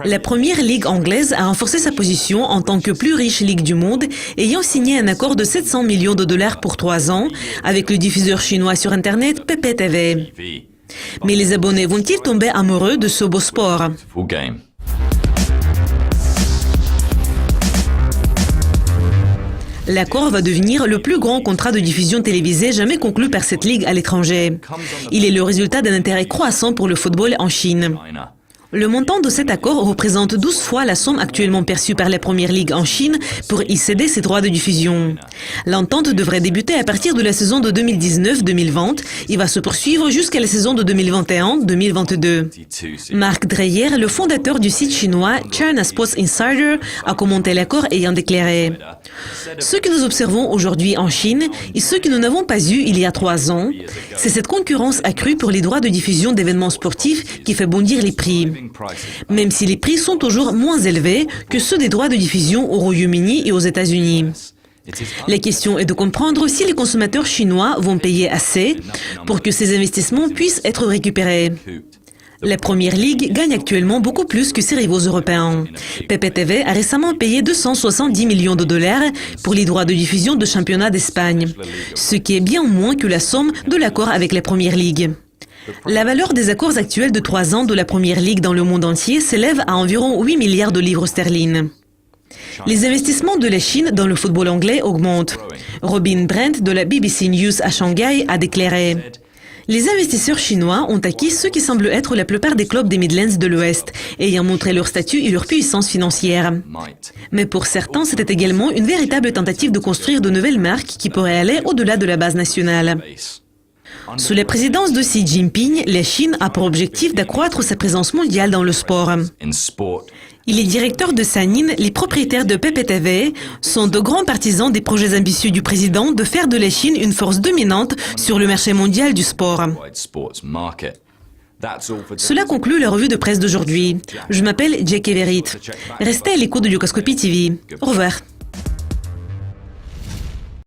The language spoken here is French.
La première ligue anglaise a renforcé sa position en tant que plus riche ligue du monde, ayant signé un accord de 700 millions de dollars pour 3 ans avec le diffuseur chinois sur Internet PPTV. Mais les abonnés vont-ils tomber amoureux de ce beau sport? L'accord va devenir le plus grand contrat de diffusion télévisée jamais conclu par cette ligue à l'étranger. Il est le résultat d'un intérêt croissant pour le football en Chine. Le montant de cet accord représente 12 fois la somme actuellement perçue par la première ligue en Chine pour y céder ses droits de diffusion. L'entente devrait débuter à partir de la saison de 2019-2020 et va se poursuivre jusqu'à la saison de 2021-2022. Mark Dreyer, le fondateur du site chinois China Sports Insider, a commenté l'accord ayant déclaré « Ce que nous observons aujourd'hui en Chine et ce que nous n'avons pas eu il y a 3 ans, c'est cette concurrence accrue pour les droits de diffusion d'événements sportifs qui fait bondir les prix. Même si les prix sont toujours moins élevés que ceux des droits de diffusion au Royaume-Uni et aux États-Unis. La question est de comprendre si les consommateurs chinois vont payer assez pour que ces investissements puissent être récupérés. La première ligue gagne actuellement beaucoup plus que ses rivaux européens. PPTV a récemment payé 270 millions de dollars pour les droits de diffusion de championnat d'Espagne, ce qui est bien moins que la somme de l'accord avec la première ligue. La valeur des accords actuels de 3 ans de la première ligue dans le monde entier s'élève à environ 8 milliards de livres sterling. Les investissements de la Chine dans le football anglais augmentent. Robin Brent de la BBC News à Shanghai a déclaré « Les investisseurs chinois ont acquis ce qui semble être la plupart des clubs des Midlands de l'Ouest, ayant montré leur statut et leur puissance financière. Mais pour certains, c'était également une véritable tentative de construire de nouvelles marques qui pourraient aller au-delà de la base nationale. » Sous la présidence de Xi Jinping, la Chine a pour objectif d'accroître sa présence mondiale dans le sport. Et les directeurs de Sannin, les propriétaires de PPTV, sont de grands partisans des projets ambitieux du président de faire de la Chine une force dominante sur le marché mondial du sport. Cela conclut la revue de presse d'aujourd'hui. Je m'appelle Jake Everett. Restez à l'écoute de Dukascopy TV. Au revoir.